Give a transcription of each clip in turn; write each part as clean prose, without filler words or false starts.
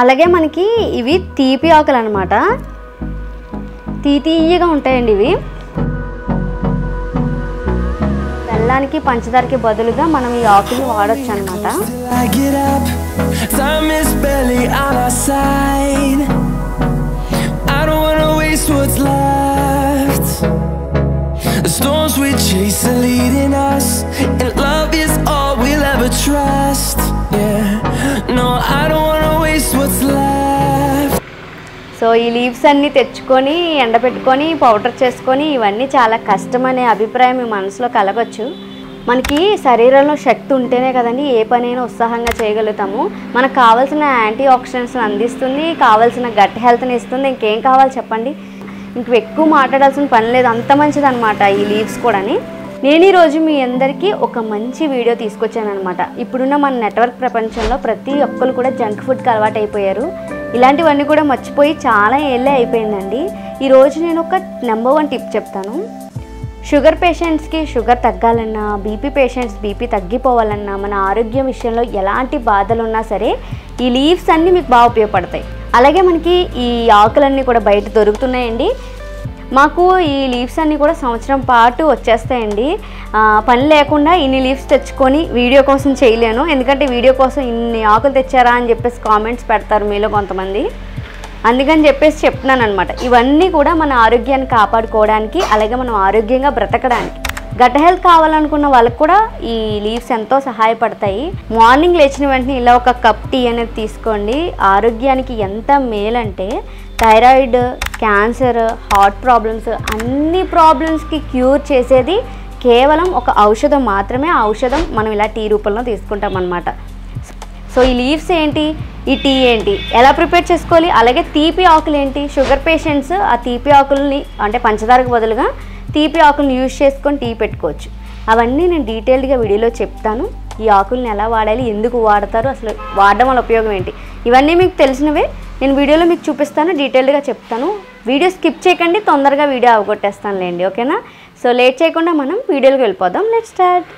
అలాగే మనకి ఇవి తీపి ఆకులు అన్నమాట. తీయగా ఉంటాయండి ఇవి. బెల్లానికి పంచదారకి బదులుగా మనం ఈ ఆకుని వాడొచ్చు అన్నమాట. The storms we chase are leading us, and love is all we'll ever trust. Yeah, no, I don't wanna waste what's left. So ఈ లీవ్స్ అన్నీ తెచ్చుకొని ఎండబెట్టుకొని పౌడర్ చేసుకొని ఇవన్నీ చాలా కష్టమనే అభిప్రాయం మీ మనసులో కలగొచ్చు. మనకి శరీరంలో శక్తి ఉంటేనే కదండి ఏ పనైనా ఉత్సాహంగా చేయగలుగుతాము. మనకు కావాల్సిన యాంటీ ఆక్సిడెంట్స్ని అందిస్తుంది, కావాల్సిన గట్ హెల్త్ని ఇస్తుంది. ఇంకేం కావాలి చెప్పండి? ఇంక ఎక్కువ మాట్లాడాల్సిన పని లేదు, అంత మంచిదన్నమాట ఈ లీవ్స్ కూడాని. నేను ఈరోజు మీ అందరికీ ఒక మంచి వీడియో తీసుకొచ్చాను అనమాట. ఇప్పుడున్న మన నెట్వర్క్ ప్రపంచంలో ప్రతి ఒక్కరు కూడా జంక్ ఫుడ్కి అలవాటు అయిపోయారు. ఇలాంటివన్నీ కూడా మర్చిపోయి చాలా ఏళ్ళే అయిపోయిందండి. ఈరోజు నేను ఒక నెంబర్ 1 టిప్ చెప్తాను. షుగర్ పేషెంట్స్కి షుగర్ తగ్గాలన్నా, బీపీ పేషెంట్స్ బీపీ తగ్గిపోవాలన్నా, మన ఆరోగ్యం విషయంలో ఎలాంటి బాధలు ఉన్నా సరే ఈ లీవ్స్ అన్నీ మీకు బాగా ఉపయోగపడతాయి. అలాగే మనకి ఈ ఆకులన్నీ కూడా బయట దొరుకుతున్నాయండి. మాకు ఈ లీవ్స్ అన్నీ కూడా సంవత్సరం పాటు వచ్చేస్తాయండి. పని లేకుండా ఇన్ని లీవ్స్ తెచ్చుకొని వీడియో కోసం చేయలేను, ఎందుకంటే వీడియో కోసం ఇన్ని ఆకులు తెచ్చారా అని చెప్పేసి కామెంట్స్ పెడతారు మీలో కొంతమంది. అందుకని చెప్పేసి చెప్తున్నాను అనమాట. ఇవన్నీ కూడా మన ఆరోగ్యాన్ని కాపాడుకోవడానికి, అలాగే మనం ఆరోగ్యంగా బ్రతకడానికి, గట్ హెల్త్ కావాలనుకున్న వాళ్ళకి కూడా ఈ లీవ్స్ ఎంతో సహాయపడతాయి. మార్నింగ్ లేచిన వెంటనే ఇలా ఒక కప్ టీ అనేది తీసుకోండి. ఆరోగ్యానికి ఎంత మేలంటే థైరాయిడ్, క్యాన్సర్, హార్ట్ ప్రాబ్లమ్స్, అన్ని ప్రాబ్లమ్స్కి క్యూర్ చేసేది కేవలం ఒక ఔషధం మాత్రమే. ఆ ఔషధం మనం ఇలా టీ రూపంలో తీసుకుంటాం అన్నమాట. సో ఈ లీవ్స్ ఏంటి, ఈ టీ ఏంటి, ఎలా ప్రిపేర్ చేసుకోవాలి, అలాగే తీపి ఆకులు ఏంటి. షుగర్ పేషెంట్స్ ఆ తీపి ఆకుల్ని అంటే పంచదారకు బదులుగా తీపి ఆకులను యూజ్ చేసుకొని టీ పెట్టుకోవచ్చు. అవన్నీ నేను డీటెయిల్డ్గా వీడియోలో చెప్తాను. ఈ ఆకుల్ని ఎలా వాడాలి, ఎందుకు వాడతారు, అసలు వాడడం వల్ల ఉపయోగం ఏంటి, ఇవన్నీ మీకు తెలిసినవే. నేను వీడియోలో మీకు చూపిస్తాను, డీటెయిల్డ్గా చెప్తాను. వీడియో స్కిప్ చేయకండి, తొందరగా వీడియో అవగొట్టేస్తానులేండి, ఓకేనా? సో లేట్ చేయకుండా మనం వీడియోలోకి వెళ్ళిపోదాం. Let's start.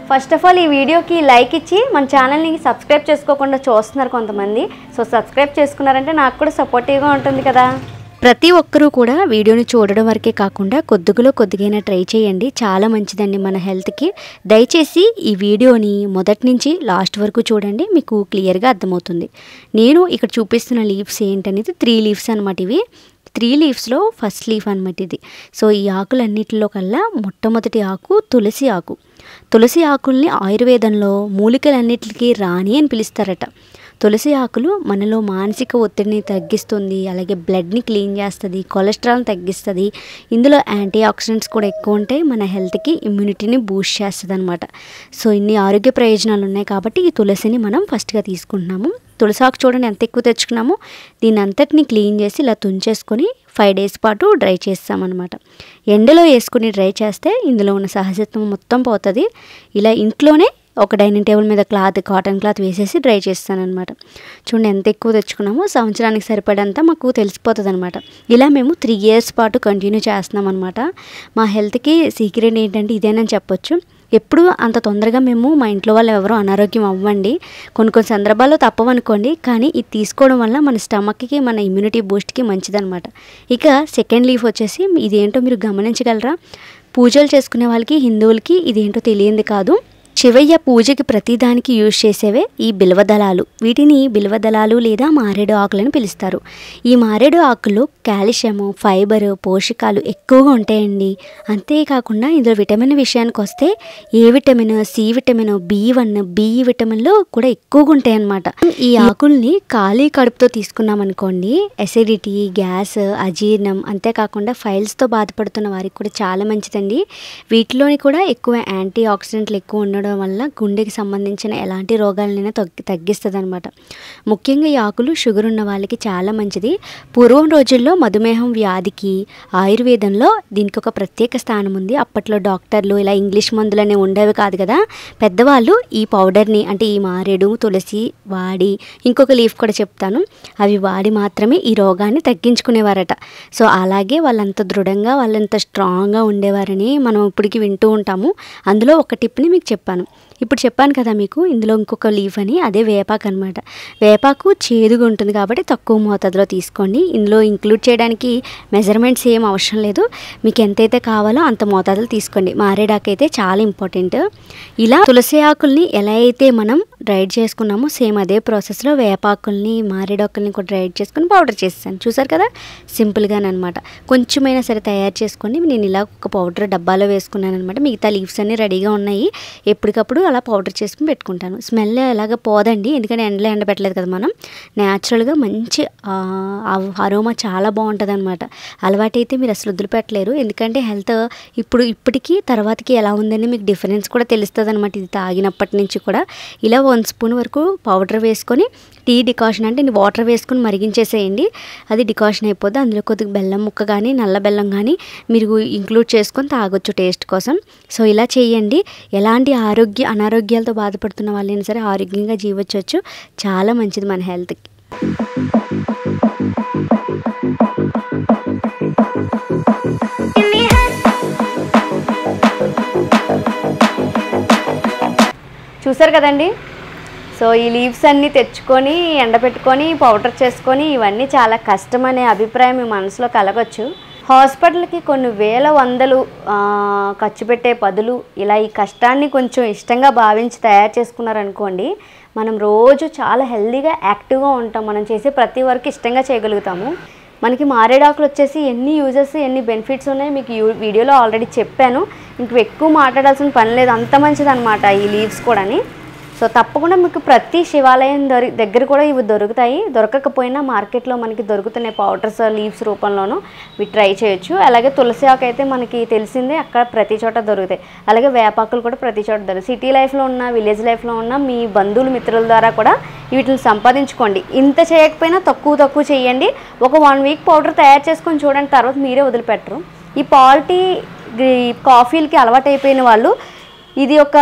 First of all ఈ వీడియోకి లైక్ ఇచ్చి మన ఛానల్ని సబ్స్క్రైబ్ చేసుకోకుండా చూస్తున్నారు కొంతమంది. సో సబ్స్క్రైబ్ చేసుకున్నారంటే నాకు కూడా సపోర్టివ్గా ఉంటుంది కదా. ప్రతి ఒక్కరూ కూడా వీడియోని చూడడం వరకే కాకుండా కొద్దిగైనా ట్రై చేయండి, చాలా మంచిదండి మన హెల్త్కి. దయచేసి ఈ వీడియోని మొదటి నుంచి లాస్ట్ వరకు చూడండి, మీకు క్లియర్గా అర్థమవుతుంది. నేను ఇక్కడ చూపిస్తున్న లీవ్స్ ఏంటనేది 3 లీవ్స్ అనమాట. ఇవి 3 లీవ్స్లో ఫస్ట్ లీఫ్ అనమాట ఇది. సో ఈ ఆకులన్నిటిలో కల్లా మొట్టమొదటి ఆకు తులసి ఆకు. తులసి ఆకుల్ని ఆయుర్వేదంలో మూలికలన్నిటికీ రాణి అని పిలుస్తారట. తులసి ఆకులు మనలో మానసిక ఒత్తిడిని తగ్గిస్తుంది, అలాగే బ్లడ్ని క్లీన్ చేస్తుంది, కొలెస్ట్రాల్ని తగ్గిస్తుంది. ఇందులో యాంటీ ఆక్సిడెంట్స్ కూడా ఎక్కువ ఉంటాయి, మన హెల్త్కి ఇమ్యూనిటీని బూస్ట్ చేస్తుంది అనమాట. సో ఇన్ని ఆరోగ్య ప్రయోజనాలు ఉన్నాయి కాబట్టి ఈ తులసిని మనం ఫస్ట్గా తీసుకుంటున్నాము. తులసాకు చూడండి ఎంత ఎక్కువ తెచ్చుకున్నాము. దీని అంతటిని క్లీన్ చేసి ఇలా తుంచేసుకొని 5 డేస్ పాటు డ్రై చేస్తామన్నమాట. ఎండలో వేసుకుని డ్రై చేస్తే ఇందులో ఉన్న సహజత్వం మొత్తం పోతుంది. ఇలా ఇంట్లోనే ఒక డైనింగ్ టేబుల్ మీద కాటన్ క్లాత్ వేసేసి డ్రై చేస్తానన్నమాట. చూడండి ఎంత ఎక్కువ తెచ్చుకున్నామో, సంవత్సరానికి సరిపడంతా మాకు తెలిసిపోతుంది అనమాట. ఇలా మేము 3 ఇయర్స్ పాటు కంటిన్యూ చేస్తున్నాం అనమాట. మా హెల్త్కి సీక్రెట్ ఏంటంటే ఇదేనని చెప్పొచ్చు. ఎప్పుడు అంత తొందరగా మేము మా ఇంట్లో వాళ్ళు ఎవరో అనారోగ్యం అవ్వండి, కొన్ని సందర్భాల్లో తప్పవనుకోండి, కానీ ఇది తీసుకోవడం వల్ల మన స్టమక్కి, మన ఇమ్యూనిటీ బూస్ట్కి మంచిదన్నమాట. ఇక సెకండ్ లీఫ్ వచ్చేసి ఇదేంటో మీరు గమనించగలరా? పూజలు చేసుకునే వాళ్ళకి, హిందువులకి ఇదేంటో తెలియంది కాదు. శివయ్య పూజకి ప్రతిదానికి యూజ్ చేసేవే ఈ బిల్వదళాలు. వీటిని బిల్వదళాలు లేదా మారేడు ఆకులని పిలుస్తారు. ఈ మారేడు ఆకులు కాల్షియము, ఫైబర్, పోషకాలు ఎక్కువగా ఉంటాయండి. అంతేకాకుండా ఇందులో విటమిన్ విషయానికి వస్తే A vitamin, C vitamin, B1, B విటమిన్లు కూడా ఎక్కువగా ఉంటాయి అన్నమాట. ఈ ఆకుల్ని ఖాళీ కడుపుతో తీసుకున్నామనుకోండి, ఎసిడిటీ, గ్యాస్, అజీర్ణం, అంతేకాకుండా ఫైల్స్తో బాధపడుతున్న వారికి కూడా చాలా మంచిదండి. వీటిలోని కూడా ఎక్కువ యాంటీ ఆక్సిడెంట్లు ఎక్కువ ఉండడం వల్ల గుండెకి సంబంధించిన ఎలాంటి రోగాలనైనా తగ్గిస్తుంది అనమాట. ముఖ్యంగా ఈ ఆకులు షుగర్ ఉన్న వాళ్ళకి చాలా మంచిది. పూర్వం రోజుల్లో మధుమేహం వ్యాధికి ఆయుర్వేదంలో దీనికి ఒక ప్రత్యేక స్థానం ఉంది. అప్పట్లో డాక్టర్లు ఇలా ఇంగ్లీష్ మందులనే ఉండేవి కాదు కదా. పెద్దవాళ్ళు ఈ పౌడర్ని అంటే ఈ మారేడు, తులసి వాడి, ఇంకొక లీఫ్ కూడా చెప్తాను, అవి వాడి మాత్రమే ఈ రోగాన్ని తగ్గించుకునేవారట. సో అలాగే వాళ్ళంత దృఢంగా, వాళ్ళంత స్ట్రాంగ్గా ఉండేవారని మనం ఇప్పటికి వింటూ ఉంటాము. అందులో ఒక టిప్ని మీకు చెప్పాను. ఇప్పుడు చెప్పాను కదా మీకు ఇందులో ఇంకొక లీఫ్ అని, అదే వేపాకు అనమాట. వేపాకు చేదుగా ఉంటుంది కాబట్టి తక్కువ మోతాదులో తీసుకోండి. ఇందులో ఇంక్లూడ్ చేయడానికి మెజర్మెంట్స్ ఏం అవసరం లేదు, మీకు ఎంతైతే కావాలో అంత మోతాదులు తీసుకోండి. మారేడాకు అయితే చాలా ఇంపార్టెంట్. ఇలా తులసి ఆకుల్ని ఎలా అయితే మనం డ్రైడ్ చేసుకున్నామో సేమ్ అదే ప్రాసెస్లో వేపాకుల్ని మారేడాకుల్ని కూడా డ్రైడ్ చేసుకుని పౌడర్ చేస్తాను. చూసారు కదా, సింపుల్గానమాట. కొంచెమైనా సరే తయారు చేసుకోండి. నేను ఇలా ఒక పౌడర్ డబ్బాలో వేసుకున్నాను అనమాట. మిగతా లీవ్స్ అన్నీ రెడీగా ఉన్నాయి. ఎప్పటికప్పుడు అలా పౌడర్ చేసుకుని పెట్టుకుంటాను. స్మెల్ ఎలాగ పోదండి, ఎందుకంటే ఎండలో ఎండబెట్టలేదు కదా మనం. న్యాచురల్గా మంచి అరోమా చాలా బాగుంటుంది అనమాట. అలవాటైతే మీరు అసలు వదిలిపెట్టలేరు, ఎందుకంటే హెల్త్ ఇప్పటికీ తర్వాతకి ఎలా ఉందని మీకు డిఫరెన్స్ కూడా తెలుస్తుంది అనమాట. ఇది తాగినప్పటి నుంచి కూడా. ఇలా 1 స్పూన్ వరకు పౌడర్ వేసుకొని టీ డికాషన్ అంటే వాటర్ వేసుకొని మరిగించేసేయండి. అది డికాషన్ అయిపోద్ది. అందులో కొద్దిగా బెల్లం ముక్క కానీ నల్ల బెల్లం కానీ మీరు ఇంక్లూడ్ చేసుకొని తాగొచ్చు టేస్ట్ కోసం. సో ఇలా చేయండి. ఎలాంటి అనారోగ్యాలతో బాధపడుతున్న వాళ్ళైనా సరే ఆరోగ్యంగా జీవొచ్చు. చాలా మంచిది మన హెల్త్కి. చూసారు కదండి. సో ఈ లీవ్స్ అన్నీ తెచ్చుకొని ఎండబెట్టుకొని పౌడర్ చేసుకొని ఇవన్నీ చాలా కష్టం అనే అభిప్రాయం మీ మనసులో కలగొచ్చు. హాస్పిటల్కి కొన్ని వేల వందలు ఖర్చు పెట్టే బదులు ఇలా ఈ కష్టాన్ని కొంచెం ఇష్టంగా భావించి తయారు చేసుకున్నారనుకోండి, మనం రోజు చాలా హెల్తీగా యాక్టివ్గా ఉంటాం. మనం చేసే ప్రతి వర్క్ ఇష్టంగా చేయగలుగుతాము. మనకి మారేడాకులు వచ్చేసి ఎన్ని యూజెస్ ఎన్ని బెనిఫిట్స్ ఉన్నాయి మీకు వీడియోలో ఆల్రెడీ చెప్పాను. ఇంక ఎక్కువ మాట్లాడాల్సిన పని లేదు, అంత మంచిదన్నమాట ఈ లీవ్స్ కూడాని. సో తప్పకుండా మీకు ప్రతి శివాలయం దగ్గర కూడా ఇవి దొరుకుతాయి. దొరకకపోయినా మార్కెట్లో మనకి దొరుకుతున్నాయి పౌడర్స్ లీవ్స్ రూపంలోనూ. ఇవి ట్రై చేయొచ్చు. అలాగే తులసి ఆకు అయితే మనకి తెలిసిందే, అక్కడ ప్రతి చోట దొరుకుతాయి. అలాగే వేపాకులు కూడా ప్రతి చోట దొరుకుతాయి. సిటీ లైఫ్లో ఉన్న విలేజ్ లైఫ్లో ఉన్న మీ బంధువులు మిత్రుల ద్వారా కూడా వీటిని సంపాదించుకోండి. ఇంత చేయకపోయినా తక్కువ చేయండి. ఒక 1 వీక్ పౌడర్ తయారు చేసుకొని చూడండి, తర్వాత మీరే వదిలిపెట్టరు. ఈ పాల్ టీ కాఫీలకి అలవాటు అయిపోయిన వాళ్ళు ఇది ఒక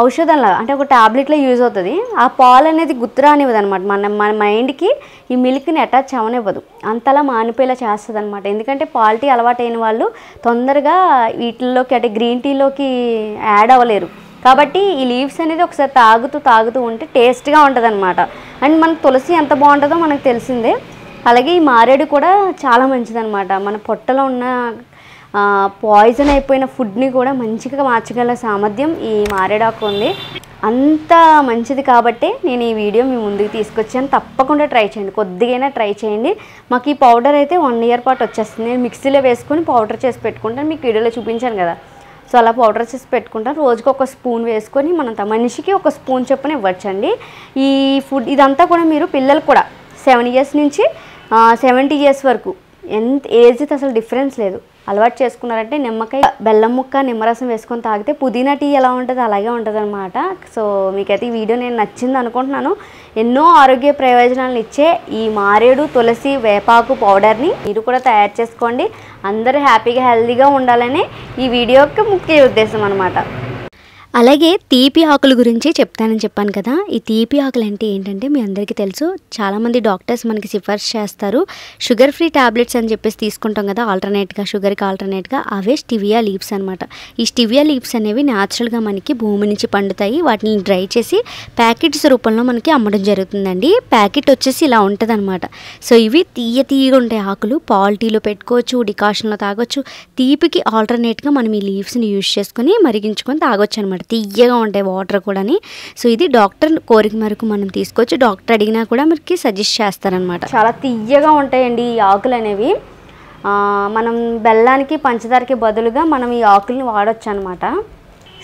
ఔషధంలాగా, అంటే ఒక ట్యాబ్లెట్లో యూజ్ అవుతుంది. ఆ పాలు అనేది గుర్తురానివ్వదు అనమాట. మన మైండ్కి ఈ మిల్క్ని అటాచ్ అవనివ్వదు, అంతలా మానిపోయేలా చేస్తుంది అనమాట. ఎందుకంటే పాల్ టీ అలవాటు అయిన వాళ్ళు తొందరగా వీటిల్లోకి అంటే గ్రీన్ టీలోకి యాడ్ అవ్వలేరు. కాబట్టి ఈ లీవ్స్ అనేది ఒకసారి తాగుతూ ఉంటే టేస్ట్గా ఉంటుంది అనమాట. అండ్ మన తులసి ఎంత బాగుంటుందో మనకు తెలిసిందే. అలాగే ఈ మారేడు కూడా చాలా మంచిదన్నమాట. మన పొట్టలో ఉన్న పాయిజన్ అయిపోయిన ఫుడ్ని కూడా మంచిగా మార్చగల సామర్థ్యం ఈ మారేడాకు ఉంది. అంత మంచిది కాబట్టి నేను ఈ వీడియో మీ ముందుకు తీసుకొచ్చాను. తప్పకుండా ట్రై చేయండి, కొద్దిగైనా ట్రై చేయండి. మాకు ఈ పౌడర్ అయితే 1 ఇయర్ పాటు వచ్చేస్తుంది. నేను మిక్సీలో వేసుకొని పౌడర్ చేసి పెట్టుకుంటాను, మీకు వీడియోలో చూపించాను కదా. సో అలా పౌడర్ చేసి పెట్టుకుంటాను. రోజుకి 1 స్పూన్ వేసుకొని మనిషికి 1 స్పూన్ చొప్పున ఇవ్వచ్చండి. ఈ ఫుడ్ ఇదంతా కూడా మీరు పిల్లలు కూడా 7 ఇయర్స్ నుంచి 70 ఇయర్స్ వరకు ఎంత ఏజ్ అసలు డిఫరెన్స్ లేదు, అలవాటు చేసుకున్నారంటే నిమ్మకాయ బెల్లం ముక్క నిమ్మరసం వేసుకొని తాగితే పుదీనా టీ ఎలా ఉంటుందో అలాగే ఉంటుంది అనమాట. సో మీకైతే ఈ వీడియో నేను నచ్చింది అనుకుంటున్నాను. ఎన్నో ఆరోగ్య ప్రయోజనాలను ఇచ్చే ఈ మారేడు తులసి వేపాకు పౌడర్ని మీరు కూడా తయారు చేసుకోండి. అందరూ హ్యాపీగా హెల్తీగా ఉండాలనే ఈ వీడియో యొక్క ముఖ్య ఉద్దేశం అనమాట. అలాగే తీపి ఆకుల గురించి చెప్తానని చెప్పాను కదా. ఈ తీపి ఆకులు అంటే ఏంటంటే మీ అందరికీ తెలుసు, చాలామంది డాక్టర్స్ మనకి సిఫార్సు చేస్తారు. షుగర్ ఫ్రీ టాబ్లెట్స్ అని చెప్పేసి తీసుకుంటాం కదా ఆల్టర్నేట్గా, షుగర్కి ఆల్టర్నేట్గా. అవే స్టివియా లీవ్స్ అనమాట. ఈ స్టివియా లీవ్స్ అనేవి న్యాచురల్గా మనకి భూమి నుంచి పండుతాయి. వాటిని డ్రై చేసి ప్యాకెట్స్ రూపంలో మనకి అమ్మడం జరుగుతుందండి. ప్యాకెట్ వచ్చేసి ఇలా ఉంటుంది అనమాట. సో ఇవి తీయగా ఉంటాయి ఆకులు. పాల్ టీలో పెట్టుకోవచ్చు, డికాషన్లో తాగొచ్చు. తీపికి ఆల్టర్నేట్గా మనం ఈ లీవ్స్ని యూజ్ చేసుకొని మరిగించుకొని తాగొచ్చు అనమాట. తీయగా ఉంటాయి వాటర్ కూడాని. సో ఇది డాక్టర్ కోరిక మేరకు మనం తీసుకోవచ్చు. డాక్టర్ అడిగినా కూడా మనకి సజెస్ట్ చేస్తారనమాట. చాలా తీయగా ఉంటాయండి ఈ ఆకులు అనేవి. మనం బెల్లానికి పంచదారకి బదులుగా మనం ఈ ఆకుల్ని వాడచ్చు అనమాట.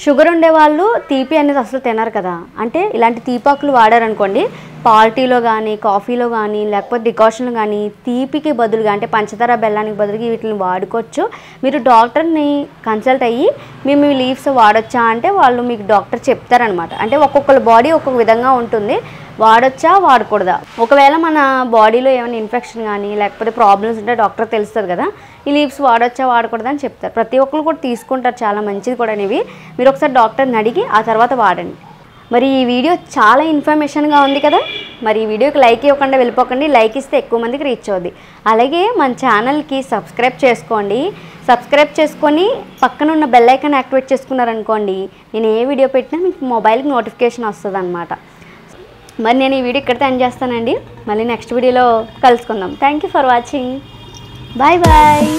షుగర్ ఉండేవాళ్ళు తీపి అనేది అసలు తినరు కదా, అంటే ఇలాంటి తీపాకులు వాడారనుకోండి పార్టీలో కానీ కాఫీలో కానీ లేకపోతే డికాషన్లో కానీ తీపికి బదులుగా అంటే పంచదార బెల్లానికి బదులుగా వీటిని వాడుకోవచ్చు. మీరు డాక్టర్ని కన్సల్ట్ అయ్యి మేము ఈ లీవ్స్ వాడొచ్చా అంటే వాళ్ళు మీకు డాక్టర్ చెప్తారనమాట. అంటే ఒక్కొక్కరి బాడీ ఒక్కొక్క విధంగా ఉంటుంది, వాడొచ్చా వాడకూడదా. ఒకవేళ మన బాడీలో ఏమైనా ఇన్ఫెక్షన్ కానీ లేకపోతే ప్రాబ్లమ్స్ ఉంటే డాక్టర్ తెలుస్తుంది కదా, ఈ లీవ్స్ వాడొచ్చా వాడకూడదా అని చెప్తారు. ప్రతి ఒక్కరు కూడా తీసుకుంటారు, చాలా మంచిది కూడా ఇవి. మీరు ఒకసారి డాక్టర్ని అడిగి ఆ తర్వాత వాడండి. మరి ఈ వీడియో చాలా ఇన్ఫర్మేషన్గా ఉంది కదా, మరి ఈ వీడియోకి లైక్ ఇవ్వకుండా వెళ్ళిపోకండి. లైక్ ఇస్తే ఎక్కువ మందికి రీచ్ అవుద్ది. అలాగే మన ఛానల్కి సబ్స్క్రైబ్ చేసుకోండి. సబ్స్క్రైబ్ చేసుకొని పక్కన ఉన్న బెల్ ఐకాన్ యాక్టివేట్ చేసుకున్నారనుకోండి, నేను ఏ వీడియో పెట్టినా మీకు మొబైల్కి నోటిఫికేషన్ వస్తుంది అనమాట. మరి నేను ఈ వీడియో ఇక్కడితో ఎండ్ చేస్తానండి. మళ్ళీ నెక్స్ట్ వీడియోలో కలుసుకుందాం. Thank you for watching. Bye bye.